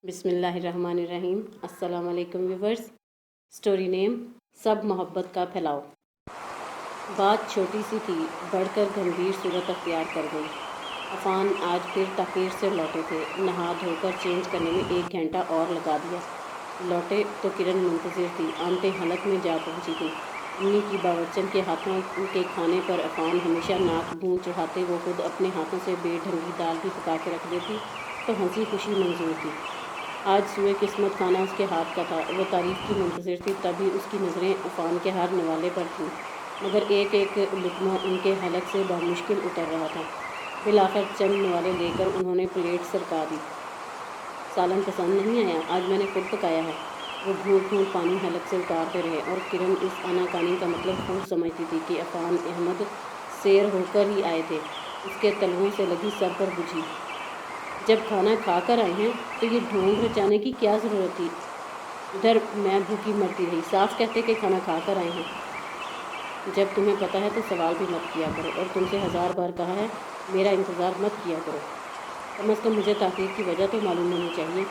बिस्मिल्लाहिर्रहमानिर्रहीम। अस्सलाम वालेकुम व्यूवर्स। स्टोरी नेम सब मोहब्बत का फैलाव। बात छोटी सी थी, बढ़कर गंभीर सूरत अख्तियार कर गई। अफान आज फिर ताख़ीर से लौटे थे। नहा धोकर चेंज करने में 1 घंटा और लगा दिया। लौटे तो किरण मुंतज़िर थी, आंटें हलक में जा पहुंची थी। अम्मी की बावर्चन के हाथों के खाने पर अफान हमेशा नाक मुँह चढ़ाते, वो खुद अपने हाथों से बेढंगी दाल भी पका के रख देती तो हंसी खुशी मंजूर थी। आज सुए किस्मत खाना उसके हाथ का था। वो तारीफ़ की मुंतज़िर थी, तभी उसकी नज़रें अफान के हर नवाले पर थीं, मगर एक एक लुक़मा उनके हलक से बामुश्किल उतर रहा था। बिलाखिर चंद नवाले लेकर उन्होंने प्लेट सरका दी। सालन पसंद नहीं आया? आज मैंने खुद पकाया है। वो घूंट घूंट पानी हलक से उतारते रहे और किरण इस आनाकानी का मतलब खूब समझती थी कि अफान अहमद सैर होकर ही आए थे। उसके तलवों से लगी सर पर बुझी। जब खाना खाकर आए हैं तो ये ढोंग रचाने की क्या ज़रूरत थी? इधर मैं भूखी मरती रही, साफ कहते कि खाना खाकर आए हैं। जब तुम्हें पता है तो सवाल भी मत किया करो, और तुमसे 1000 बार कहा है मेरा इंतज़ार मत किया करो। कम अज़ कम मुझे ताख़ीर की वजह तो मालूम होनी चाहिए।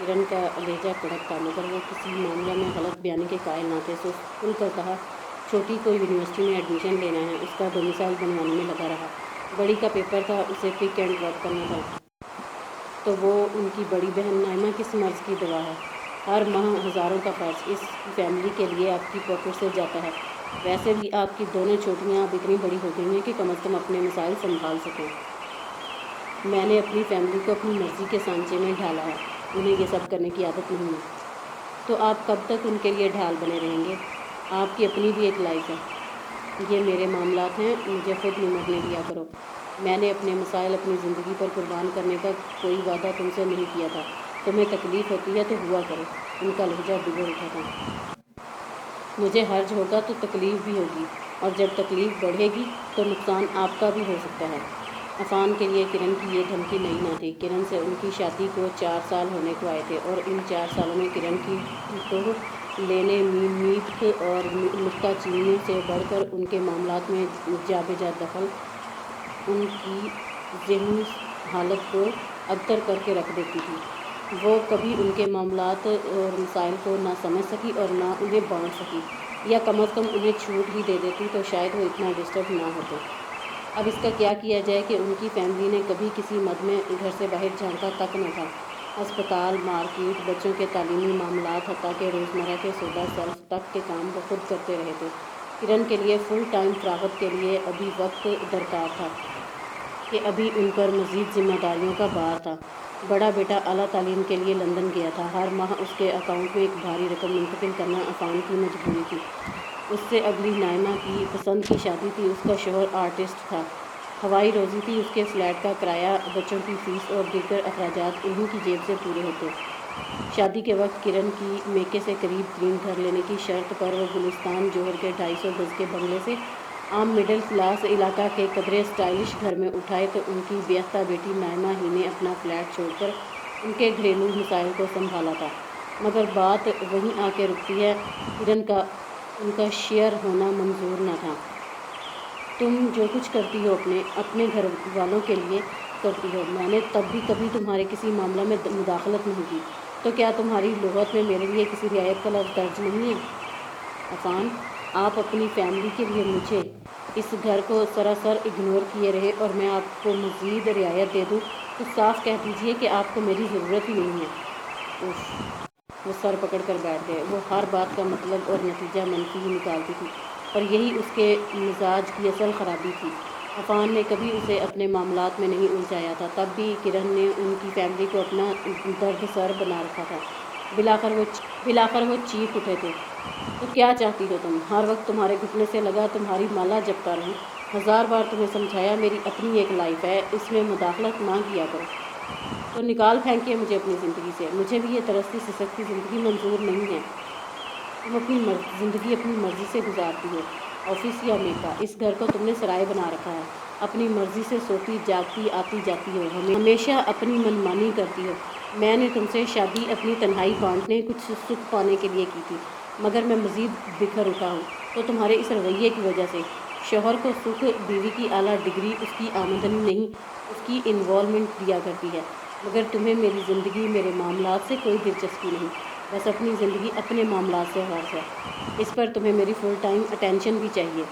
किरण का लहजा कड़क था, मगर वो किसी मामले में गलत बयानी के कायल ना थे। सो खुल कर कहा, छोटी को यूनिवर्सिटी में एडमिशन लेना है, उसका डोमिसाइल बनवाने में लगा रहा। बड़ी का पेपर था, उसे पिक एंड ड्रॉप करना था। तो वो उनकी बड़ी बहन नाइमा किस मर्ज़ की दवा है? हर माह हज़ारों का ख़र्च इस फैमिली के लिए आपकी पॉकेट से जाता है। वैसे भी आपकी दोनों छोटियाँ अब इतनी बड़ी हो गई हैं कि कम अज़ कम अपने मसाइल संभाल सकें। मैंने अपनी फैमिली को अपनी मर्ज़ी के सांचे में ढाला है, उन्हें ये सब करने की आदत नहीं है। तो आप कब तक उनके लिए ढाल बने रहेंगे? आपकी अपनी भी एक लाइफ है। ये मेरे मामलात हैं, मुझे खुद निमटने दिया करो। मैंने अपने मसाइल अपनी ज़िंदगी पर कुर्बान करने का कोई वादा तुमसे नहीं किया था। तुम्हें तकलीफ़ होती है तो हुआ करो। उनका लहजा बिगड़ उठा था। मुझे हर्ज होगा तो तकलीफ़ भी होगी, और जब तकलीफ़ बढ़ेगी तो नुकसान आपका भी हो सकता है। अफान के लिए किरण की ये धमकी नई ना थी। किरण से उनकी शादी को 4 साल होने को आए थे, और इन 4 सालों में किरण की तो लेने मीठ और नुक्ता चीनियों से बढ़कर उनके मामलात में जाबेजा दखल उनकी ज़हनी हालत को अबतर करके रख देती थी। वो कभी उनके मामलात और मसाइल को ना समझ सकी और ना उन्हें बांट सकी, या कम अज़ कम उन्हें छूट ही दे देती तो शायद वो इतना डिस्टर्ब ना होते। अब इसका क्या किया जाए कि उनकी फैमिली ने कभी किसी मद में घर से बाहर झांका तक न था। अस्पताल, मार्केट, बच्चों के तालीमी मामलात, हत्ता के रोज़मर्रा के सौदा सल्फ तक के काम वो खुद करते रहे थे। किरण के लिए फुल टाइम फ़रागत के लिए अभी वक्त दरकार था कि अभी उन पर मज़ीद ज़िम्मेदारियों का भार था। बड़ा बेटा आला तालीम के लिए लंदन गया था। हर माह उसके अकाउंट में एक भारी रकम मुंतकिल करना अफान की मजबूरी थी। उससे अगली नाइमा की पसंद की शादी थी। उसका शौहर आर्टिस्ट था। हवाई रोज़ी थी, उसके फ़्लैट का किराया, बच्चों की फ़ीस और दीगर अखराजात उन्हीं की जेब से पूरे होते। शादी के वक्त किरण की मेके से करीब तरीन घर लेने की शर्त पर वो गुलिस्तान जोहर के 250 गज़ के बंगले से आम मिडिल क्लास इलाका के कदरे स्टाइलिश घर में उठाए तो उनकी बेख्ता बेटी नाइमा ही ने अपना फ्लैट छोड़कर उनके घरेलू मसाइल को संभाला था। मगर बात वहीं आके रुकती है, किरण का उनका शेयर होना मंजूर न था। तुम जो कुछ करती हो अपने घर वालों के लिए करती हो। मैंने तब भी कभी तुम्हारे किसी मामला में मुदाखलत नहीं की, तो क्या तुम्हारी लुग़त में मेरे लिए किसी रियायत का लफ्ज़ दर्ज नहीं है? अफान, आप अपनी फैमिली के लिए मुझे इस घर को सरासर इग्नोर किए रहे और मैं आपको मज़ीद रियायत दे दूँ तो साफ कह दीजिए कि आपको मेरी ज़रूरत ही नहीं है। वो सर पकड़ कर बैठ गए। वो हर बात का मतलब और नतीजा मनफी ही निकालती थी, पर यही उसके मिजाज की असल ख़राबी थी। अफान ने कभी उसे अपने मामलात में नहीं उलझाया था, तब भी किरण ने उनकी फैमिली को अपना दर्द सर बना रखा था। बिलाखर वो चीख उठे थे, तो क्या चाहती हो तुम? हर वक्त तुम्हारे घुटने से लगा तुम्हारी माला जपता रहूं। 1000 बार तुम्हें समझाया मेरी अपनी एक लाइफ है, इसमें मुदाखलत ना किया करो। तो निकाल फेंकिए मुझे अपनी ज़िंदगी से। मुझे भी ये तरसती सिसकती ज़िंदगी मंजूर नहीं है। तुम अपनी ज़िंदगी अपनी मर्ज़ी से गुजारती हो। ऑफिस या मेका, इस घर को तुमने सराय बना रखा है। अपनी मर्ज़ी से सोती जागती आती जाती हो, हमेशा अपनी मनमानी करती हो। मैंने तुमसे शादी अपनी तन्हाई बांटने, कुछ सुख पाने के लिए की थी, मगर मैं मज़ीद बिखर उठा हूँ तो तुम्हारे इस रवैये की वजह से। शौहर को सुख, बीवी की आला डिग्री उसकी आमदनी नहीं, उसकी इन्वॉल्वमेंट दिया करती है। مگر تمہیں میری زندگی، میرے معاملات سے کوئی دلچسپی نہیں، بس اپنی زندگی اپنے معاملات سے غرض ہے۔ اس پر تمہیں میری فل ٹائم اٹینشن بھی چاہیے۔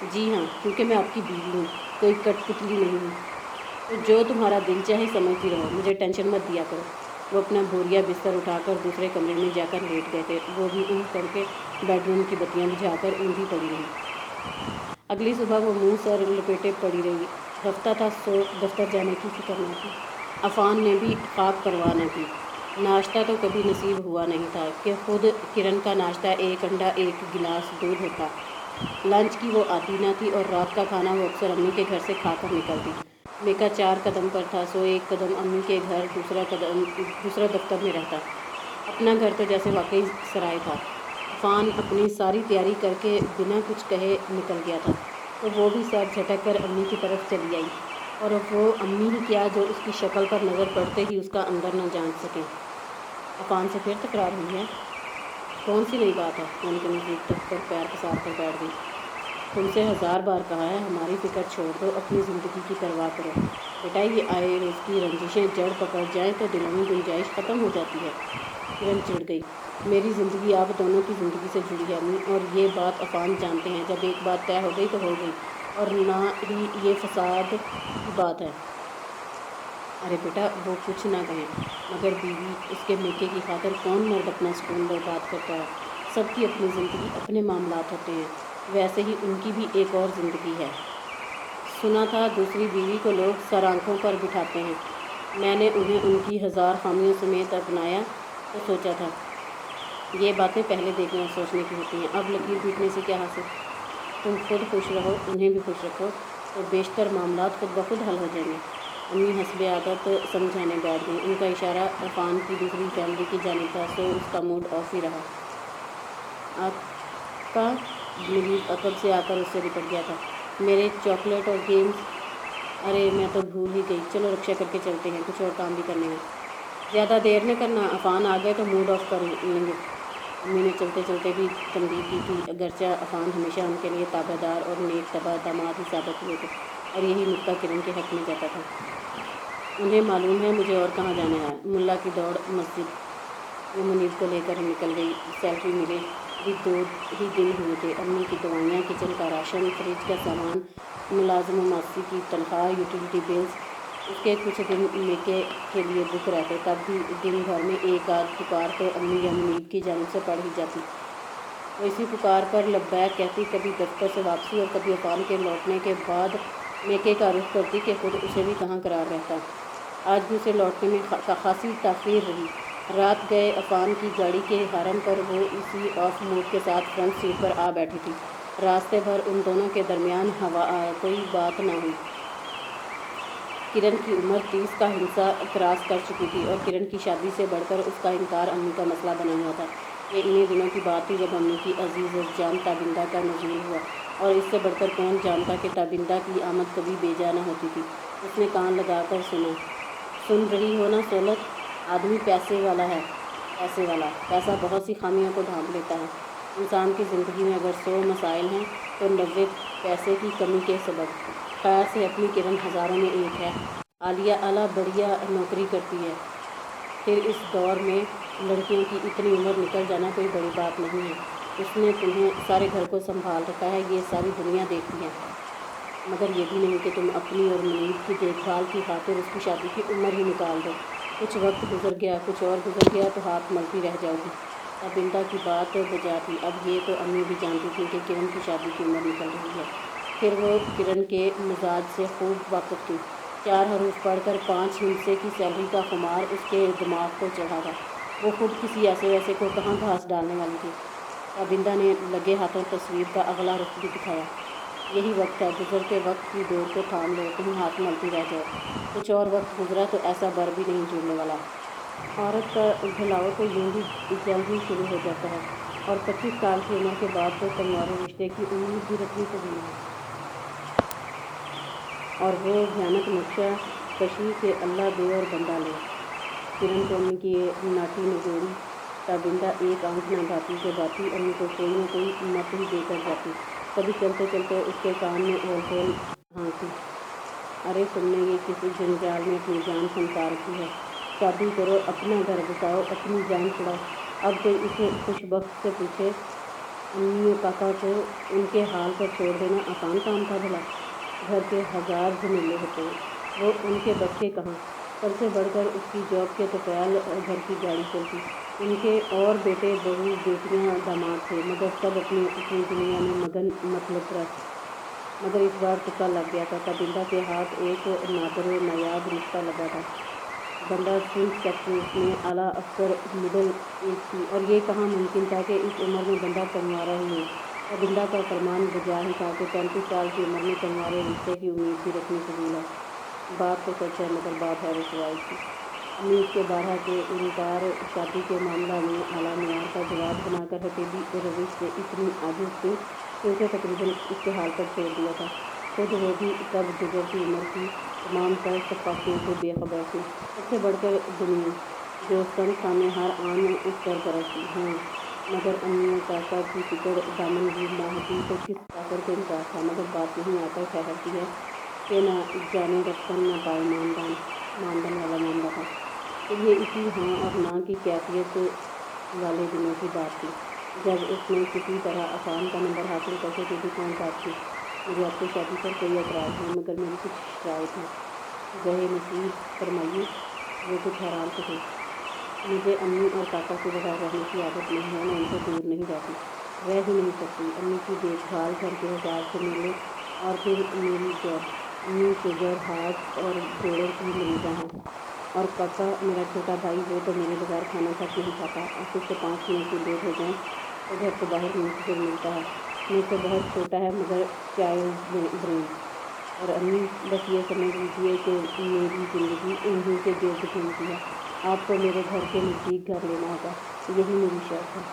جی ہاں، کیونکہ میں آپ کی بیوی ہوں، کوئی کٹ پتلی نہیں ہوں۔ تو جو تمہارا دل چاہے سمجھتی رہو، مجھے ٹینشن مت دیا کرو۔ وہ اپنا بوریا بستر اٹھا کر دوسرے کمرے میں جا کر لیٹ گئے تھے۔ وہ بھی اونگ کر کے بیڈ روم کی بتیاں بجھا کر اونگھی پڑی رہی۔ اگلی صبح وہ منہ سر لپیٹے پڑی رہی۔ ہفتہ تھا، سو دفتر جانے کی فکر نہ تھی۔ عفان نے بھی خاک پرواہ نہ کی۔ ناشتہ تو کبھی نصیب ہوا نہیں تھا کہ خود کرن کا ناشتہ ایک انڈا ایک گلاس دودھ ہوتا۔ لنچ کی وہ عادی نہ تھی اور رات کا کھانا وہ اکثر امی کے گھر سے کھا کر نکلتی۔ میکا 4 قدم پر تھا، سو ایک قدم امی کے گھر، دوسرا دفتر میں رہتا۔ اپنا گھر تو جیسے واقعی سرائے تھا۔ عفان اپنی ساری تیاری کر کے بنا کچھ کہے نکل گیا تھا، تو وہ بھی سر جھٹک کر امی کی طرف چلی آئی، اور وہ امی ہی کیا جو اس کی شکل پر نظر پڑتے ہی اس کا اندر نہ جان سکیں۔ عفان سے پھر تکرار ہوئی ہے؟ کون سی نئی بات ہے؟ ان کے نزدیک تخت پر پیر پسار کر بیٹھ گئی۔ تم سے 1000 بار کہا ہے، ہماری فکر چھوڑ دو، اپنی زندگی کی پرواہ کرو۔ بیٹا، یہ آئے روز کی رنجشیں جڑ پکڑ جائیں تو دلوں میں گنجائش ختم ہو جاتی ہے۔ کرن چڑ گئی۔ میری زندگی آپ دونوں کی زندگی سے جڑی ہے امی، اور یہ بات عفان جانتے ہیں۔ جب ایک بات طے ہو گئی تو ہو گئی، اور نہ ہی یہ فساد کی بات ہے۔ ارے بیٹا، وہ کچھ نہ کہیں، مگر بیوی، اس کے میکے کی خاطر کون مرد اپنا سکون برباد کرتا ہے؟ سب کی اپنی زندگی، اپنے معاملات ہوتے ہیں، ویسے ہی ان کی بھی ایک اور زندگی ہے۔ سنا تھا دوسری بیوی کو لوگ سر آنکھوں پر بٹھاتے ہیں۔ میں نے انہیں ان کی 1000 خامیوں سمیت اپنایا تو سوچا تھا، یہ باتیں پہلے دیکھنے اور سوچنے کی ہوتی ہیں، اب لکیر پیٹنے سے کیا حاصل؟ تم خود خوش رہو، انہیں بھی خوش رکھو، تو بیشتر معاملات خود بخود حل ہو جائیں گے۔ امی حسب عادت سمجھانے بیٹھ گئیں۔ ان کا اشارہ عفان کی دوسری فیملی کی جانب تھا، سو اس کا موڈ آف ہی رہا۔ آقا ملیف عقب سے آ کر اس سے لپٹ گیا تھا۔ میرے چاکلیٹ اور گیمز؟ ارے میں تو بھول ہی گئی، چلو رکشا کر کے چلتے ہیں، کچھ اور کام بھی کرنے ہیں۔ زیادہ دیر نہ کرنا، عفان آ گئے تو موڈ آف کر لیں گے۔ امی نے چلتے چلتے بھی تنبیہ کی تھی، اگرچہ عفان ہمیشہ ان کے لیے تابع دار اور نیک طبع داماد ہی ثابت ہوئے تھے، اور یہی نکتہ کرن کے حق میں جاتا تھا۔ انہیں معلوم ہے مجھے اور کہاں جانا ہے۔ ملا کی دوڑ مسجد۔ وہ منیب کو لے کر نکل گئی۔ سیلری ملے بھی 2 ہی دن ہوئے تھے۔ امی کی دوائیاں، کچن کا راشن، فریج کا سامان، ملازم و ماسی کی تنخواہ، یوٹیلیٹی بلز، اس کے کچھ دن میکے کے لیے بک رہتے، تب بھی دن بھر میں ایک آدھ پکار تو امی یا منیب کی جانب سے پڑ ہی جاتی۔ وہ اسی پکار پر لبیک کہتی، کبھی دفتر سے واپسی اور کبھی عفان کے لوٹنے کے بعد میکے کا رخ کرتی کہ خود اسے بھی کہاں قرار رہتا۔ آج بھی اسے لوٹنے میں خاصی تاخیر رہی۔ رات گئے عفان کی گاڑی کے ہارن پر وہ اسی آف موڈ کے ساتھ فرنٹ سیٹ پر آ بیٹھی تھی۔ راستے بھر ان دونوں کے درمیان کوئی بات نہ ہوئی۔ کرن کی عمر 30 کا ہنسا کراس کر چکی تھی، اور کرن کی شادی سے بڑھ کر اس کا انکار امی کا مسئلہ بنا ہوا تھا۔ یہ انہی دنوں کی بات تھی جب امی کی عزیز جان تابندہ کا نزول ہوا، اور اس سے بڑھ کر کون جانتا کہ تابندہ کی آمد کبھی بے جا نہ ہوتی تھی۔ اس نے کان لگا کر سنا۔ سن رہی ہو نا سہولت؟ آدمی پیسے والا ہے، پیسے والا۔ پیسہ بہت سی خامیوں کو ڈھانپ لیتا ہے۔ انسان کی زندگی میں اگر 100 مسائل ہیں تو 90 پیسے کی کمی کے سبب۔ خیر سے اپنی کرن ہزاروں میں ایک ہے۔ عالیہ اعلیٰ بڑھیا نوکری کرتی ہے۔ پھر اس دور میں لڑکیوں کی اتنی عمر نکل جانا کوئی بڑی بات نہیں ہے۔ اس نے تمہیں سارے گھر کو سنبھال رکھا ہے، یہ ساری دنیا دیکھتی ہے، مگر یہ بھی نہیں کہ تم اپنی اور منیب کی دیکھ بھال کی خاطر اس کی شادی کی عمر ہی نکال دو۔ کچھ وقت گزر گیا، کچھ اور گزر گیا تو ہاتھ ملتی رہ جاؤ گی۔ تابندہ کی بات بجا تھی۔ اب یہ تو امی بھی جانتی تھی کہ کرن کی شادی کی عمر نکل رہی ہے۔ پھر وہ کرن کے مزاج سے خوب واقف تھی۔ 4 حروف پڑھ کر 5 ہندسے کی سیلری کا خمار اس کے دماغ کو چڑھا تھا۔ وہ خود کسی ایسے ویسے کو کہاں گھاس ڈالنے والی تھی۔ تابندہ نے لگے ہاتھوں تصویر کا اگلا رخ بھی دکھایا۔ یہی وقت ہے، گزرتے وقت کی دوڑ کو تھام لو، کہیں ہاتھ ملتی رہ جاؤ۔ کچھ اور وقت گزرا تو ایسا بر بھی نہیں جڑنے والا۔ عورت کا گھلاؤ تو یوں بھی جلد ہی شروع ہو جاتا ہے، اور 25 سال کی عمر کے بعد تو تلوار رشتے کی امید بھی رکھنی پڑی ہے۔ اور وہ بھیانک نقشہ کشی کہ اللہ دے اور بندہ لے۔ کرن کو امی کی ناٹی نے جوڑی۔ تابندہ ایک آنکھ نہ بھاتی کہ بھاتی امی کو کوئی نہ کوئی مت ہی دے کر جاتی۔ کبھی چلتے چلتے اس کے کان میں اول پول ہانکتی۔ अरे तुमने ये किसी जंजाल में अपनी जान फंसा रखी है। शादी करो, अपना घर बसाओ, अपनी जान छुड़ाओ। अब कोई उसे खुशबख्त से पूछे अम्मी और काका को उनके हाल पर छोड़ देना आसान काम था भला? घर के 1000 झमेले होते, वो उनके बस के कहाँ। सबसे बढ़कर उसकी जॉब के तो ख्याल घर की गाड़ी चलती। उनके और बेटे बहू बेटियां दामाद थे, मगर सब अपनी अपनी दुनिया में मगन मतलब रख। मगर इस बार तुक्का लग गया था। काबिंदा के हाथ एक नादर नायाब रिश्ता लगा था। बंदा सिंध सेक्रेटरीट में आला अफसर, मिडल एज थी, और ये कहाँ मुमकिन था कि इस उम्र में बंदा कंवारा ही हो। काबिंदा का फरमान बजा ही था कि 35 साल की उम्र में कंवारे रिश्ते की उम्मीद भी रखनी फजूल है। बात तो सच है, मगर बात है रसवाई की। अम्मी उसके बारह के इनकार शादी के मामला में आला मियार का जवाब बनाकर हथेली रविश से इतनी आजिज थी कि उसे तकरीबन उसके हाल पर छोड़ दिया था। खुद वो भी तब गुजरती उम्र की तमाम तर सफाकियों से बेखबर थी। सबसे बढ़कर दुनिया जो सन खाने हर आन उस पर बरसती। हाँ, मगर अम्मी और काका की फिक्र दामनगीर ना होती तो किस काकर को इनकार था। मगर बात यहीं आकर ठहरती है कि ना जाने रखन ना पाए मानदान वाला मामला था। फिर ये इसी हाँ और ना की कैफियत वाले दिनों की बात थी, जब उसने किसी तरह अफान का नंबर हासिल करके कही थी, कौन बात थी, मुझे आपसे शादी पर कोई एतराज़ नहीं, मगर मेरी कुछ शराइत हैं। ज़हे नसीब फरमाइए। वो कुछ हैरान से थे। मुझे अम्मी और काका के बगैर रहने की आदत नहीं है, मैं उनसे दूर नहीं रहती, रह ही नहीं सकती। अम्मी की देखभाल, घर के 1000 झमेले, और फिर मेरी जॉब। अम्मी शुगर, हार्ट और जोड़ों की मरीज़ा हैं, और काका मेरा छोटा भाई, वो तो मेरे बगैर खाना तक नहीं खाता। ऑफिस से 5 मिनट भी लेट हो जाएं तो घर से बाहर मुंतज़िर मिलता है। मुझसे बहुत छोटा है, मगर चाइल्ड ब्रेन। और अम्मी, बस ये समझ लीजिए कि मेरी ज़िंदगी उन्हीं के गिर्द घूमती है। आपको मेरे घर के नज़दीक घर लेना होगा, यही मेरी शर्त है।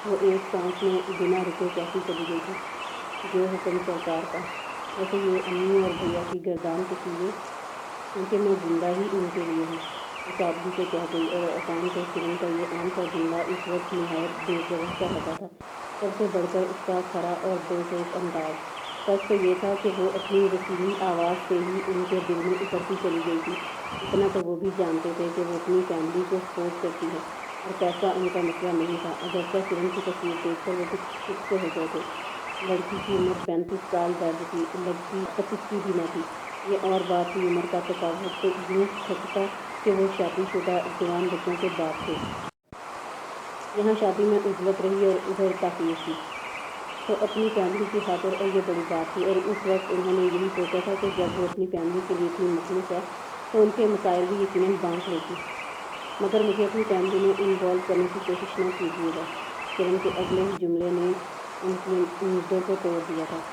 वो एक सांस में बिना रुके कहती चली गई थी, जो हुक्म सरकार का। वैसे ये अम्मी और भैया की गर्दान कुचलिए, क्योंकि मैं जिंदा ही इनके लिए हूँ, वो सादगी से कह गई। और अफान को किरण का ये आम सा जुमला इस वक्त निहायत बेजगह सा लगा था। सबसे बढ़कर उसका खरा और दिलसोज अंदाज। सच तो ये था कि वो अपनी रसीली आवाज़ से ही उनके दिल में उतरती चली गई थी। इतना तो वो भी जानते थे कि वो अपनी फैमिली को सपोर्ट करती है, और पैसा उनका मसला नहीं था। अगरचे किरण की तस्वीर देखकर वो कुछ चुप से हो गए थे। लड़की की उम्र 35 साल दर्ज थी, लड़की 25 की भी न थी। ये और बात थी, उम्र का तफावत यूँ खटका कि वो शादीशुदा जवान बच्चों के बाप थे। यहाँ शादी में उजलत रही और उधर ताख़ीर थी, तो अपनी फैमिली की खातिर ये बड़ी बात थी। और इस वक्त उन्होंने यही सोचा था कि जब वो अपनी फैमिली के लिए इतनी मुखलिस है तो उनके मसाइल भी यकीनन बांट लेगी। मगर मुझे अपनी फैमिली में इन्वॉल्व करने की कोशिश न कीजिएगा। किरण के अगले ही जुमले ने उनकी उम्मीदों को तोड़ दिया था।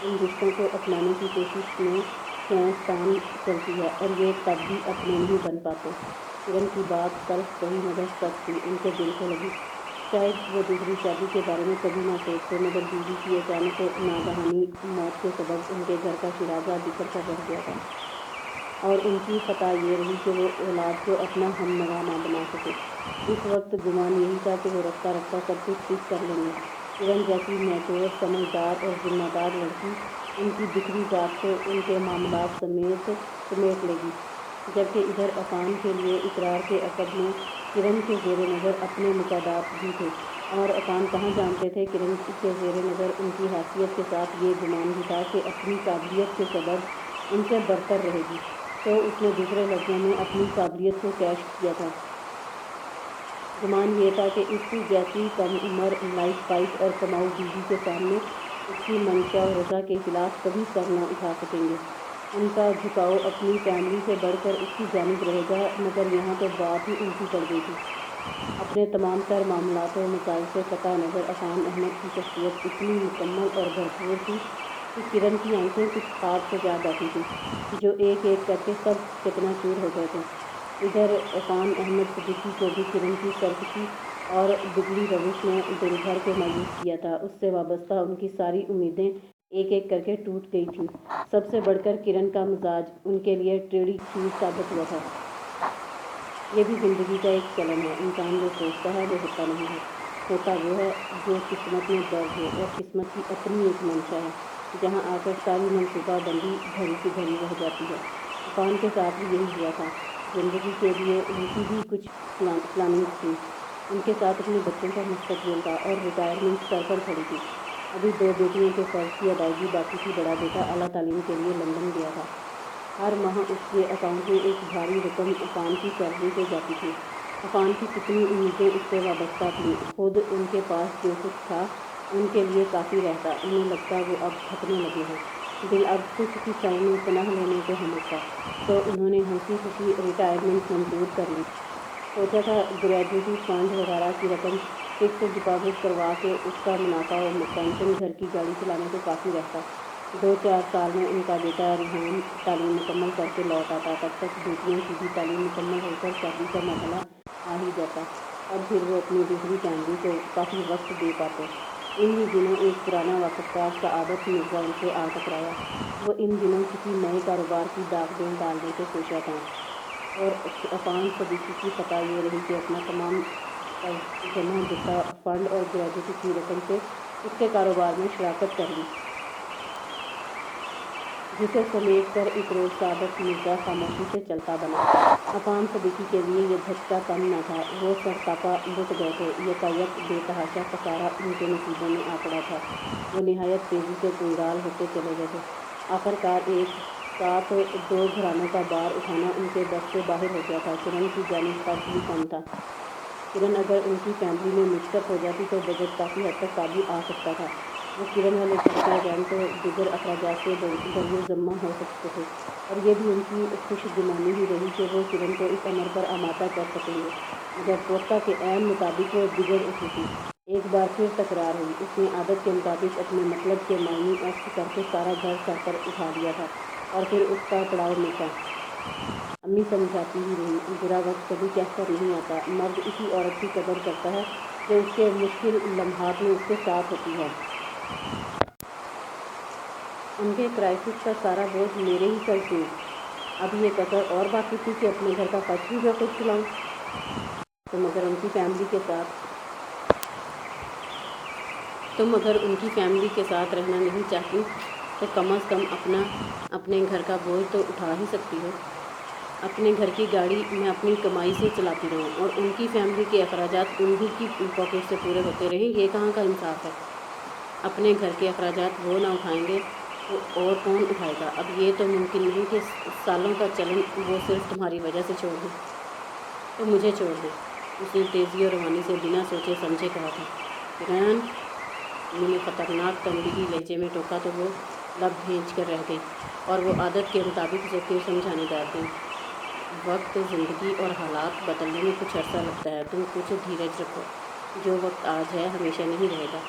इन रिश्तों को अपनाने की कोशिश में खींच तान चलती है, और ये तब भी अपने नहीं बन पाते। किरण की बात तल्ख सही मगर सच थी, उनके दिल को लगी। शायद वो दूसरी शादी के बारे में कभी ना सोचते, मगर बीवी की अचानक नागहानी मौत के सबब उनके घर का शिराजा बिखर कर रह गया था। और उनकी ख़ता ये रही कि वो औलाद को अपना हमनवा ना बना सके। इस वक्त गुमान यही था कि वो रफ्ता रफ्ता सब कुछ ठीक कर लेंगे। किरण जैसी मैच्योर, समझदार और जिम्मेदार लड़की उनकी बिखरी ज़ात को उनके मामलात समेट लेगी। जबकि इधर अफान के लिए इकरार के अक़ब में किरण के ज़ेरे नज़र अपने मफादात भी थे। और अफान कहाँ जानते थे, किरण के ज़ेरे नज़र उनकी हैसियत के साथ ये गुमान भी था कि अपनी काबिलियत के सबब उनसे बरतर रहेगी। तो उसने दूसरे लफ्ज़ों में अपनी काबिलियत को कैश किया था। गुमान ये था कि इस जैसी कम उम्र, लाइफ वाइफ और कमाऊ बीवी के सामने उसकी मंशा और रज़ा के ख़िलाफ़ कभी सर न उठा सकेंगे। उनका झुकाव अपनी फैमिली से बढ़कर उसकी जानिब रहेगा। मगर यहाँ तो बात ही उल्टी पड़ गई थी। अपने तमाम तर मामलात व मसाइल से कतई नज़र अफान अहमद की शख्सियत इतनी मुकम्मल और भरपूर थी कि किरण की आंखें कुछ ख्वाब सजा बैठी थीं, जो एक एक करके सब चकनाचूर हो गए थे। इधर अफान अहमद सिद्दीकी को भी किरण की सरकशी और बिगड़ी रविश ने दिल भर के मायूस किया था। उससे वाबस्ता उनकी सारी उम्मीदें एक एक करके टूट गई थीं। सबसे बढ़कर किरण का मिजाज उनके लिए टेढ़ी खीर साबित हुआ था। ये भी ज़िंदगी का एक चलन है, इंसान जो सोचता है वो होता नहीं है, होता वो है जो किस्मत में दर्ज हो, और किस्मत की अपनी एक मंशा है। जहाँ आकर सारी मनसूबा बंदी घड़ी की घड़ी रह जाती है। अफान के साथ भी यही हुआ था। ज़िंदगी के लिए उनकी भी कुछ प्लानिंग्स थी। उनके साथ अपने बच्चों का मुस्तकबिल था और रिटायरमेंट सर पर खड़ी थी। अभी 2 बेटियों के फ़र्ज़ की अदायगी बाकी थी। बड़ा बेटा आला तालीम के लिए लंदन गया था। हर माह उसके अकाउंट में एक भारी रकम अफान की सैलरी से जाती थी। अफान की कितनी उम्मीदें उससे वाबस्ता थीं। खुद उनके पास जो कुछ था उनके लिए काफ़ी रहता। उन्हें लगता वो अब थकने लगे हैं। दिल अब सुख की छाँव में पनाह लेने को हमकता, तो उन्होंने हंसी खुशी रिटायरमेंट मंजूर कर ली। सोचा था ग्रेजुएटी फंड वगैरह की रकम फिक्स डिपॉजिट करवा के उसका मुनाफा और पेंशन घर की गाड़ी चलाने को काफ़ी रहता। 2-4 साल में उनका बेटा रिहान तालीम मुकम्मल करके लौट आता। तब तक बेटियों की भी तालीम मुकम्मल होकर शादी का मरहला आ ही जाता और फिर वो अपनी दूसरी फैमिली को काफ़ी वक्त दे पाते। इन ही दिनों एक पुराना वाक़फ़दार सआदत मिर्ज़ा उनसे आ टकराया। वो इन दिनों किसी नए कारोबार की दागदेल डालने को सोचा था और अफान सदीकी की ख़ता ये रही कि अपना तमाम जमा जता फ़ंड और ग्रेजुएटी की रकम से उसके कारोबार में शराकत कर ली, जिसे समेट कर एक रोज़ सआदत मिर्ज़ा खामोशी से चलता बना। अफान सदीकी के लिए ये झटका कम न था। वो सरतापा लुट गए थे। यकायक बेतहाशा खसारा उनके नसीबों में आ पड़ा था। वो निहायत तेज़ी से कंगाल होते चले गए थे। आखिरकार एक साथ 2 घरानों का बार उठाना उनके बस से बाहर हो गया था। किरण की जानिब खर्च भी कम था। किरण अगर उनकी फैमिली में मिक्सअप हो जाती तो बजट काफ़ी हद तक काबू आ सकता था। वो किरण वाले खर्चे, रेंट, दिगर अखराजात से बरियो ज़म्मा हो सकते थे और ये भी उनकी खुशगुमानी ही रही कि वो किरण को इस अमर पर आमादा कर सकेंगे। मगर तवक्का के ऐन मुताबिक वो बिगड़ उठी थी। एक बार फिर तकरार हुई। उसने आदत के मुताबिक अपने मतलब के मायने अस्त करके सारा घर सर पर उठा लिया था और फिर उसका पड़ाव मीठा। अम्मी समझाती ही रही, बुरा वक्त कभी कहकर नहीं आता। मर्द इसी औरत की कदर करता है जो उसके मुश्किल लम्हात में उसके साथ होती है। उनके क्राइसिस का सारा बोझ मेरे ही सर क्यों? अब ये कसर और बाकी थी कि अपने घर का खर्च भी मैं खुद चलाऊं। तुम अगर उनकी फैमिली के साथ रहना नहीं चाहती तो कम से कम अपने घर का बोझ तो उठा ही सकती हो। अपने घर की गाड़ी मैं अपनी कमाई से चलाती रहूं और उनकी फैमिली के अखराजात उन्हीं की पॉकेट से पूरे होते रहें, ये कहाँ का इंसाफ है? अपने घर के अखराजात वो ना उठाएंगे तो और कौन उठाएगा? अब ये तो मुमकिन नहीं कि सालों का चलन वो सिर्फ तुम्हारी वजह से छोड़ दें। तो मुझे छोड़ दें। उसने तेज़ी और रवानी से बिना सोचे समझे कहा था। किरण, मैंने ख़तरनाक तंबीही लहजे में टोका तो वो लब भींच कर रह गई और वो आदत के मुताबिक उसे फिर समझाने बैठ गई। वक्त, ज़िंदगी और हालात बदलने में कुछ अरसा लगता है। तुम कुछ धीरज रखो। जो वक्त आज है हमेशा नहीं रहेगा।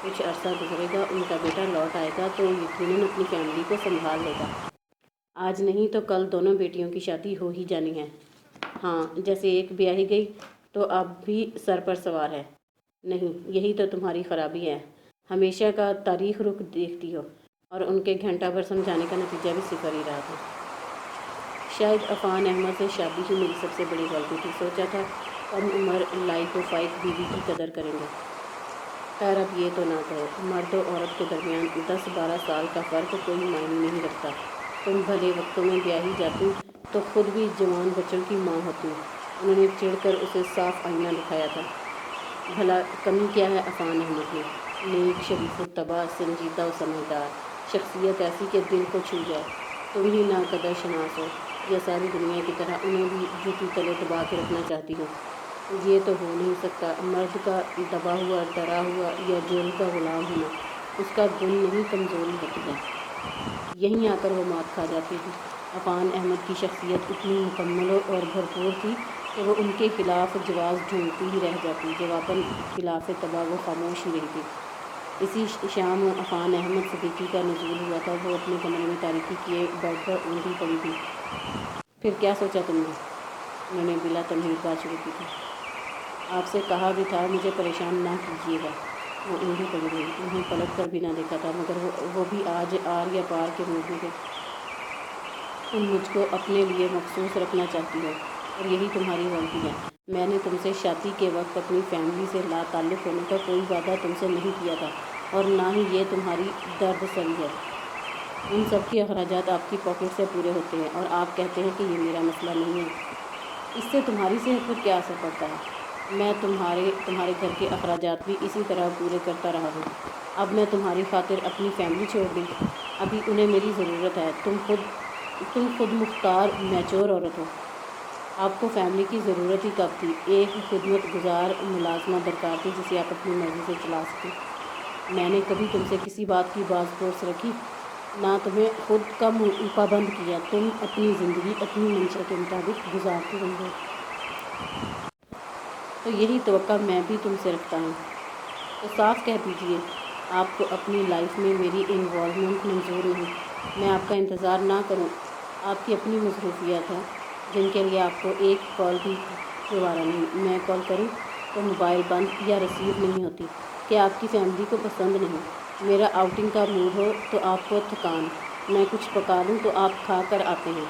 कुछ अरसा गुजरेगा, उनका बेटा लौट आएगा तो यकीनन अपनी फैमिली को संभाल लेगा। आज नहीं तो कल दोनों बेटियों की शादी हो ही जानी है। हाँ, जैसे एक ब्याही गई तो अब भी सर पर सवार है। नहीं, यही तो तुम्हारी ख़राबी है। हमेशा का तारीख रुख देखती हो और उनके घंटा भर समझाने का नतीजा भी सिफर ही रहा था। शायद अफान अहमद से शादी ही मेरी सबसे बड़ी गलती थी। सोचा था कम उम्र लाइक व फाइक बीवी की कदर करेंगे। खैर अब ये तो ना कहो। मर्द और औरत के दरमियान 10-12 साल का फ़र्क कोई मायने नहीं रखता। तुम भले वक्तों में ब्याही जाती तो खुद भी जवान बच्चों की माँ होती। उन्होंने चिढ़कर उसे साफ आईना दिखाया था। भला कमी क्या है अफान अहमद में? नेक, शरीफुत्तबा, संजीदा और समझदार शख्सियत ऐसी कि दिल को छू जाए। तुम ही ना कदर शनास हो या सारी दुनिया की तरह उन्हें भी जूती तले दबा के रखना चाहती हो। ये तो हो नहीं सकता। मर्द का दबा हुआ, डरा हुआ या जुल्म का ग़ुलाम होना उसका गुण नहीं, कमज़ोरी होती है। यहीं आकर वो मात खा जाती थी। अफान अहमद की शख्सियत इतनी मुकम्मल और भरपूर थी कि वो उनके खिलाफ जवाब ढूंढती ही रह जाती। जवाबन खिलाफ तबाह वो खामोश ही रही थी। इसी शाम अफान अहमद सदीकी का नुज़ूल हुआ था। वो अपने कमरे में तारीकी किए बेड पर ऊँधी पड़ी थी। फिर क्या सोचा तुमने? उन्होंने बिला तमहीर बात शुरू की थी। आपसे कहा भी था मुझे परेशान ना कीजिएगा। वो ऊँधी पड़ी रही। उन्हें पलट कर भी ना देखा था, मगर वो भी आज आर या पार के मूड में थे। तुम मुझको अपने लिए मखसूस रखना चाहती हो और यही तुम्हारी गलती है। मैंने तुमसे शादी के वक्त अपनी फैमिली से लाताल्लुक़ होने का कोई वादा तुमसे नहीं किया था। اور نہ ہی یہ تمہاری درد سری ہے۔ ان سب کے اخراجات آپ کی پاکٹ سے پورے ہوتے ہیں اور آپ کہتے ہیں کہ یہ میرا مسئلہ نہیں ہے۔ اس سے تمہاری صحت پر کیا اثر پڑتا ہے؟ میں تمہارے گھر کے اخراجات بھی اسی طرح پورے کرتا رہا ہوں۔ اب میں تمہاری خاطر اپنی فیملی چھوڑ دوں؟ ابھی انہیں میری ضرورت ہے۔ تم خود مختار میچور عورت ہو۔ آپ کو فیملی کی ضرورت ہی کب تھی؟ ایک خدمت گزار ملازمہ درکار تھی جسے آپ اپنی مرضی سے چلا سکیں۔ میں نے کبھی تم سے کسی بات کی باز پرس رکھی، نہ تمہیں خود کا پابند کیا۔ تم اپنی زندگی اپنی منشا کے مطابق گزارتی رہی ہو، تو یہی توقع میں بھی تم سے رکھتا ہوں۔ تو صاف کہہ دیجئے آپ کو اپنی لائف میں میری انوالومنٹ منظور نہیں۔ میں آپ کا انتظار نہ کروں، آپ کی اپنی مصروفیات ہیں جن کے لیے آپ کو ایک کال بھی گوارا نہیں۔ میں کال کروں تو موبائل بند یا ریسیو نہیں ہوتی کہ آپ کی فیملی کو پسند نہیں۔ میرا آؤٹنگ کا موڈ ہو تو آپ کو تھکان، میں کچھ پکا لوں تو آپ کھا کر آتے ہیں،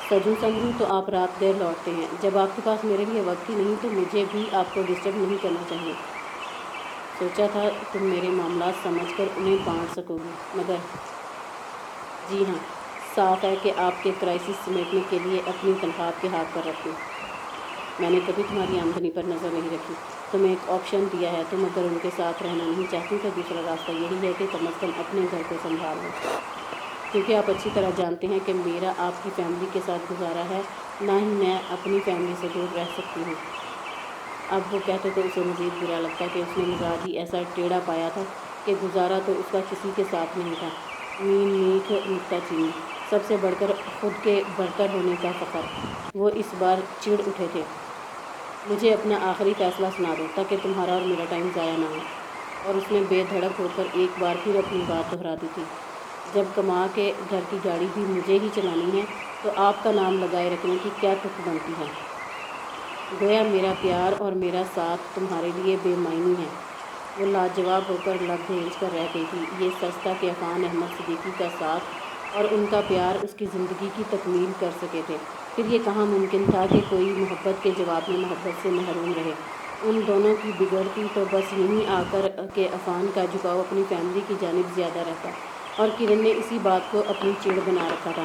سجوں سنوروں تو آپ رات دیر لوٹتے ہیں۔ جب آپ کے پاس میرے لیے وقت ہی نہیں تو مجھے بھی آپ کو ڈسٹرب نہیں کرنا چاہیے۔ سوچا تھا تم میرے معاملات سمجھ کر انہیں بانٹ سکو گی، مگر جی ہاں، صاف ہے کہ آپ کے کرائسس سمیٹنے کے لیے اپنی تنخواہ آپ کے ہاتھ پر رکھوں۔ میں نے کبھی تمہاری آمدنی پر نظر نہیں رکھی، تمہیں ایک آپشن دیا ہے۔ تم اگر ان کے ساتھ رہنا نہیں چاہتی تو دوسرا راستہ یہی ہے کہ کم از کم اپنے گھر کو سنبھال لو، کیونکہ آپ اچھی طرح جانتے ہیں کہ میرا آپ کی فیملی کے ساتھ گزارا ہے، نہ ہی میں اپنی فیملی سے دور رہ سکتی ہوں۔ اب وہ کہتے تو اسے مزید برا لگتا کہ اس نے مزاج ہی ایسا ٹیڑھا پایا تھا کہ گزارا تو اس کا کسی کے ساتھ نہیں تھا۔ مین میٹھ نکتہ چینی، سب سے بڑھ کر خود کے برتر ہونے کا فخر۔ وہ اس بار چڑ اٹھے تھے۔ مجھے اپنا آخری فیصلہ سنا دو تاکہ تمہارا اور میرا ٹائم ضائع نہ ہو۔ اور اس نے بے دھڑک ہو کر ایک بار پھر اپنی بات دہرا دی تھی، جب کما کے گھر کی گاڑی بھی مجھے ہی چلانی ہے تو آپ کا نام لگائے رکھنے کی کیا تک بنتی ہے؟ گویا میرا پیار اور میرا ساتھ تمہارے لیے بے معنی ہے۔ وہ لاجواب ہو کر لب بھیج کر رہ گئی تھی۔ یہ سچ تھا کہ عفان احمد صدیقی کا ساتھ اور ان کا پیار اس کی زندگی کی تکمیل کر سکے تھے۔ پھر یہ کہاں ممکن تھا کہ کوئی محبت کے جواب میں محبت سے محروم رہے؟ ان دونوں کی بگڑتی تو بس یہیں آ کر کہ عفان کا جھکاؤ اپنی فیملی کی جانب زیادہ رہتا اور کرن نے اسی بات کو اپنی چڑ بنا رکھا تھا۔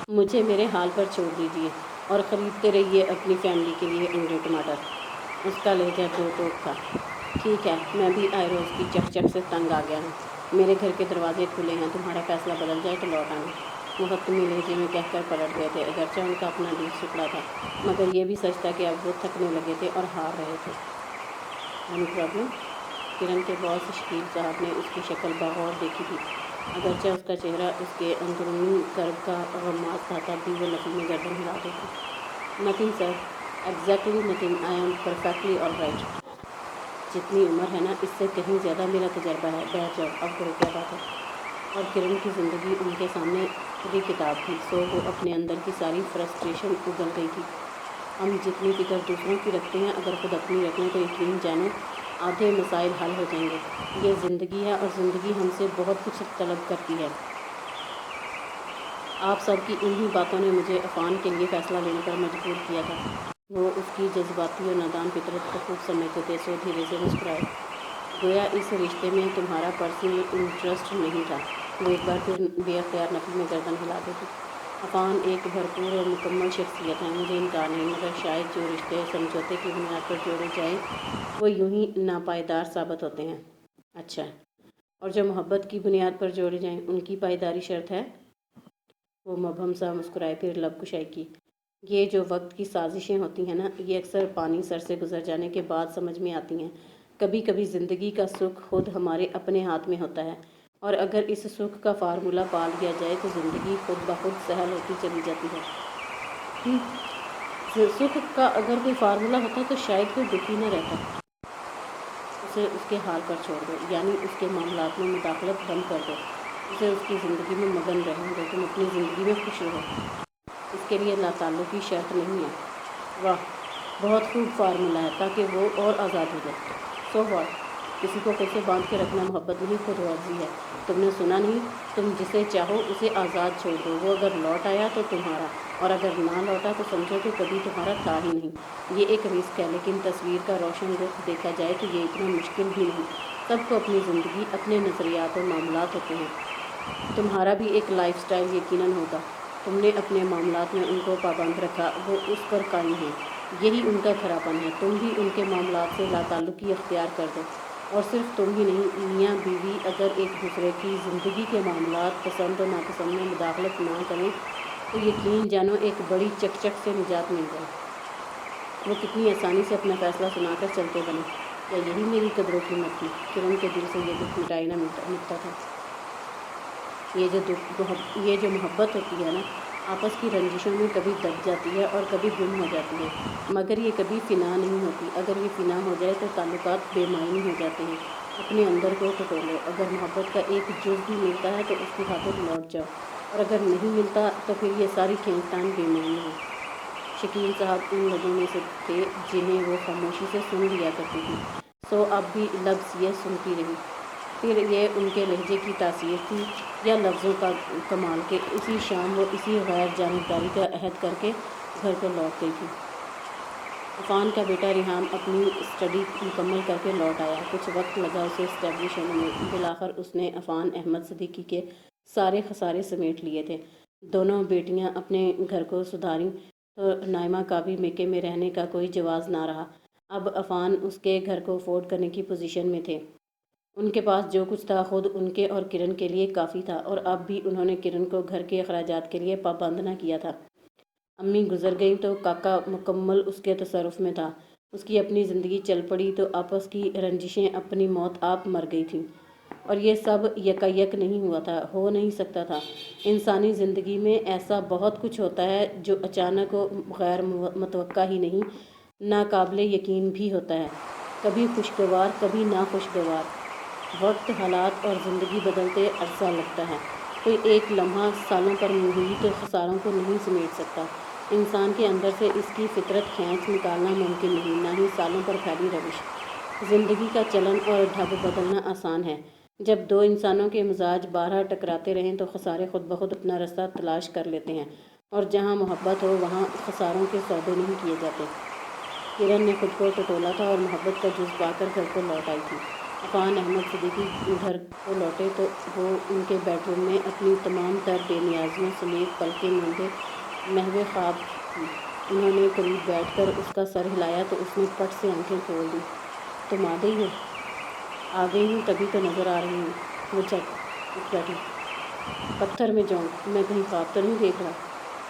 مجھے میرے حال پر چھوڑ دیجیے اور خریدتے رہیے اپنی فیملی کے لیے انڈے ٹماٹر۔ اس کا لہجہ دو ٹوک تھا۔ ٹھیک ہے، میں بھی آئیروز کی چک چک سے تنگ آ گیا ہوں۔ میرے گھر کے دروازے کھلے ہیں، تمہارا فیصلہ بدل جائے تو لوٹ آنا۔ وہ حتمی لہجے میں کہہ کر پلٹ گئے تھے، اگرچہ ان کا اپنا دل ٹکڑا تھا، مگر یہ بھی سچ تھا کہ اب وہ تھکنے لگے تھے اور ہار رہے تھے۔ Any problem? کرن کے باس شکیل صاحب نے اس کی شکل بغور دیکھی تھی۔ اگرچہ اس کا چہرہ اس کے اندرونی کرب کا غماز تھا، تب بھی وہ نفی میں گردن ہلا دیتی۔ Nothing sir, exactly nothing, I am perfectly all right. جتنی عمر ہے نا، اس سے کہیں زیادہ میرا تجربہ ہے۔ بیٹھ جاؤ، اب کرو کیا بات ہے؟ اور کرن کی زندگی ان کے سامنے کھلی کتاب تھی، سو وہ اپنے اندر کی ساری فرسٹریشن اگل گئی تھی۔ ہم جتنی فکر دوسروں کی رکھتے ہیں، اگر خود اپنی رکھیں تو یقین جانو آدھے مسائل حل ہو جائیں گے۔ یہ زندگی ہے اور زندگی ہم سے بہت کچھ طلب کرتی ہے۔ آپ سب کی انہی باتوں نے مجھے عفان کے لیے فیصلہ لینے پر مجبور کیا تھا۔ وہ اس کی جذباتی اور نادان فطرت کو خوب سمجھتے تھے، سو دھیرے سے مسکرائے، گویا اس رشتے میں تمہارا پرسنل انٹرسٹ نہیں تھا۔ وہ ایک بار پھر بے اختیار نفی میں گردن ہلا دیتی۔ عفان ایک بھرپور اور مکمل شخصیت ہے، مجھے انکار نہیں، مگر شاید جو رشتے سمجھوتے کی بنیاد پر جوڑے جائیں وہ یوں ہی ناپائیدار ثابت ہوتے ہیں۔ اچھا، اور جو محبت کی بنیاد پر جوڑے جائیں ان کی پائیداری شرط ہے؟ وہ مبہم سا مسکرائے، پھر لب کشائی کی۔ یہ جو وقت کی سازشیں ہوتی ہیں نا، یہ اکثر پانی سر سے گزر جانے کے بعد سمجھ میں آتی ہیں۔ کبھی کبھی زندگی کا سکھ خود ہمارے اپنے ہاتھ میں ہوتا ہے، اور اگر اس سکھ کا فارمولہ پا لیا جائے تو زندگی خود بخود سہل ہوتی چلی جاتی ہے۔ سکھ کا اگر کوئی فارمولہ ہوتا تو شاید کوئی دکھی نہ رہتا۔ اسے اس کے حال پر چھوڑ دو، یعنی اس کے معاملات میں مداخلت بند کر دو، اسے اس کی زندگی میں مگن رہنے دو، تم اپنی زندگی میں خوش رہو۔ اس کے لیے لاتعلقی شرط نہیں ہے۔ واہ، بہت خوب فارمولہ ہے، تاکہ وہ اور آزاد ہو جائے۔ So what? کسی کو پھر سے باندھ کے رکھنا محبت نہیں، خود غرضی ہے۔ تم نے سنا نہیں؟ تم جسے چاہو اسے آزاد چھوڑ دو، وہ اگر لوٹ آیا تو تمہارا، और अगर ना लौटा तो समझो कि कभी तुम्हारा था ही नहीं। ये एक रिस्क है, लेकिन तस्वीर का रोशन रुख देखा जाए तो ये इतना मुश्किल भी नहीं। सबको अपनी ज़िंदगी, अपने नज़रियात और मामलात होते हैं। तुम्हारा भी एक लाइफस्टाइल यकीनन होगा। तुमने अपने मामलात में उनको पाबंद रखा, वो उस पर कायम हैं। यही उनका खरापन है। तुम भी उनके मामलात से लाताल्लुकी अख्तियार कर दो। और सिर्फ तुम ही नहीं, मियाँ बीवी अगर एक दूसरे की ज़िंदगी के मामलात, पसंद और नापसंद में मुदाखलत ना करें तो यकीन जानो एक बड़ी चकचक से निजात मिल जाए। वो कितनी आसानी से अपना फ़ैसला सुनाकर चलते बने। क्या यही मेरी कदरों कीमत थी? किरण के दिल से ये दुख मिटाई ना मिटता था। ये जो मोहब्बत होती है ना, आपस की रंजिशों में कभी दब जाती है और कभी गुम हो जाती है, मगर ये कभी फ़िना नहीं होती। अगर ये फ़िना हो जाए तो ताल्लुकात बेमायनी हो जाते हैं। अपने अंदर को टटोलो। अगर मोहब्बत का एक जुज़ भी मिलता है तो उसकी खातिर लौट जाओ, और अगर नहीं मिलता तो फिर ये सारी खींचतान बेमायनी है। शकील साहब उन लोगों में से थे जिन्हें वो खामोशी से सुन लिया करती थी, सो अब भी लफ्ज़ ये सुनती रही। फिर ये उनके लहजे की तासीर थी या लफ्ज़ों का कमाल के उसी शाम वो इसी गैर जानिबदारी का अहद करके घर को लौट गई थी। अफ़ान का बेटा रिहाम अपनी स्टडी मुकम्मल करके लौट आया। कुछ वक्त लगा उसे इस्टेब्लिश होने में। बिलाखिर उसने अफ़ान अहमद सिद्दीकी के सारे खसारे समेट लिए थे। दोनों बेटियां अपने घर को सुधारीं तो नाइमा का भी मेके में रहने का कोई जवाज़ ना रहा। अब अफ़ान उसके घर को अफोर्ड करने की पोजीशन में थे। उनके पास जो कुछ था खुद उनके और किरण के लिए काफ़ी था, और अब भी उन्होंने किरण को घर के अखराजात के लिए पाबंद न किया था। अम्मी गुजर गई तो काका मुकम्मल उसके तसरुफ में था। उसकी अपनी ज़िंदगी चल पड़ी तो आपस की रंजिशें अपनी मौत आप मर गई थीं। और ये सब यकायक नहीं हुआ था, हो नहीं सकता था। इंसानी ज़िंदगी में ऐसा बहुत कुछ होता है जो अचानक हो, गैर मुतवक्का ही नहीं, नाकाबिले यकीन भी होता है। कभी खुशगवार, कभी नाखुशगवार। वक्त, हालात और ज़िंदगी बदलते अरसा लगता है। कोई एक लम्हा सालों पर मुहित खसारों को नहीं समेट सकता। इंसान के अंदर से इसकी फितरत खींच निकालना मुमकिन नहीं, ना ही सालों पर फैली रविश। ज़िंदगी का चलन और ढब बदलना आसान है। जब दो इंसानों के मिजाज बारहा टकराते रहें तो खसारे खुद ब खुद अपना रास्ता तलाश कर लेते हैं, और जहाँ मोहब्बत हो वहाँ खसारों के सौदे नहीं किए जाते। किरण ने खुद को टटोला था और मोहब्बत का जुज़ पाकर घर को लौट आई थी। अफ़ान अहमद सिद्दीकी घर को लौटे तो वो उनके बेडरूम में अपनी तमाम तर बेनियाजियों समेत पलकें मूंदे महवे ख्वाब थी। उन्होंने करीब बैठकर उसका सर हिलाया तो उसने पट से आंखें खोल दी। तुम आ गई हो? आ गई हूँ तभी तो नज़र आ रही हूँ। वो झट उठ बैठी। पत्थर में जाऊँ, मैं कहीं ख्वाब तो नहीं देख रहा?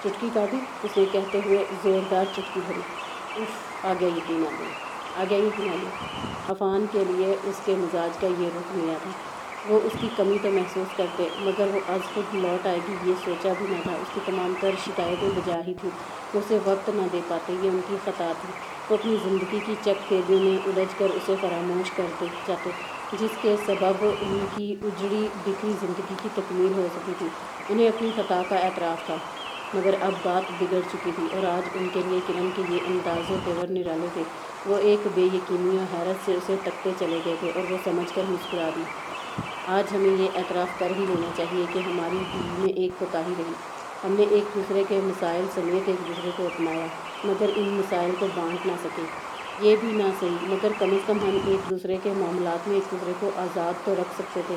चुटकी काटी उसने कहते हुए ज़ोरदार चुटकी भरी। उफ, आ गया यकीन, आ गया यकीन आ गया। अफ़ान के लिए उसके मिजाज का ये रुख मिला था। वो उसकी कमी तो महसूस करते, मगर वो आज खुद लौट आएगी ये सोचा भी न था। उसकी तमाम तर शिकायतें बजा ही थी। वो उसे वक्त न दे पाते, ये उनकी ख़ता थी। वो अपनी ज़िंदगी की चकतेदियों में उलझ कर उसे फरामोश करते जाते, जिसके सबब उनकी उजड़ी बिखरी ज़िंदगी की तकमील हो सकी थी। उन्हें अपनी ख़ता का एतराफ़ था, मगर अब बात बिगड़ चुकी थी, और आज उनके लिए किरण के ये अंदाज़ो तेवर निराले थे। वो एक बेयकीनी और हैरत से उसे तकते चले गए थे, और वो समझकर मुस्कुरा दी। आज हमें ये एतराफ़ कर ही लेना चाहिए कि हमारी दिल में एक कोताही रही। हमने एक दूसरे के मसाइल समेत एक दूसरे को अपनाया, मगर इन मसाइल को बांट ना सके। ये भी ना सही, मगर कम से कम हम एक दूसरे के मामलात में एक दूसरे को आज़ाद तो रख सकते थे,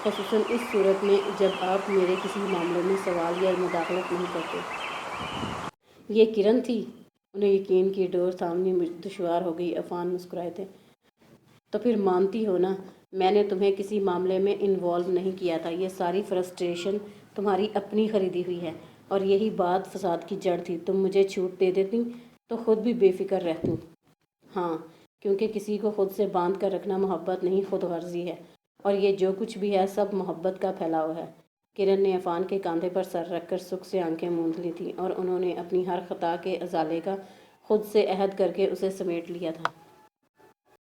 ख़ुसूसन इस सूरत में जब आप मेरे किसी मामले में सवाल या मुदाखलत नहीं करते। ये किरण थी। उन्हें यकीन की डोर थामनी दुश्वार हो गई। अफ़ान मुस्कुराए थे। तो फिर मानती हो ना, मैंने तुम्हें किसी मामले में इन्वॉल्व नहीं किया था। ये सारी फ्रस्ट्रेशन तुम्हारी अपनी ख़रीदी हुई है, और यही बात फसाद की जड़ थी। तुम मुझे छूट दे देती तो ख़ुद भी बेफिक्र रहती। हाँ, क्योंकि किसी को ख़ुद से बांध कर रखना मोहब्बत नहीं, खुद गर्जी है, और ये जो कुछ भी है सब मोहब्बत का फैलाव है। किरण ने अफ़ान के कंधे पर सर रखकर सुख से आंखें मूंद ली थीं, और उन्होंने अपनी हर ख़ता के अजाले का खुद से अहद करके उसे समेट लिया था।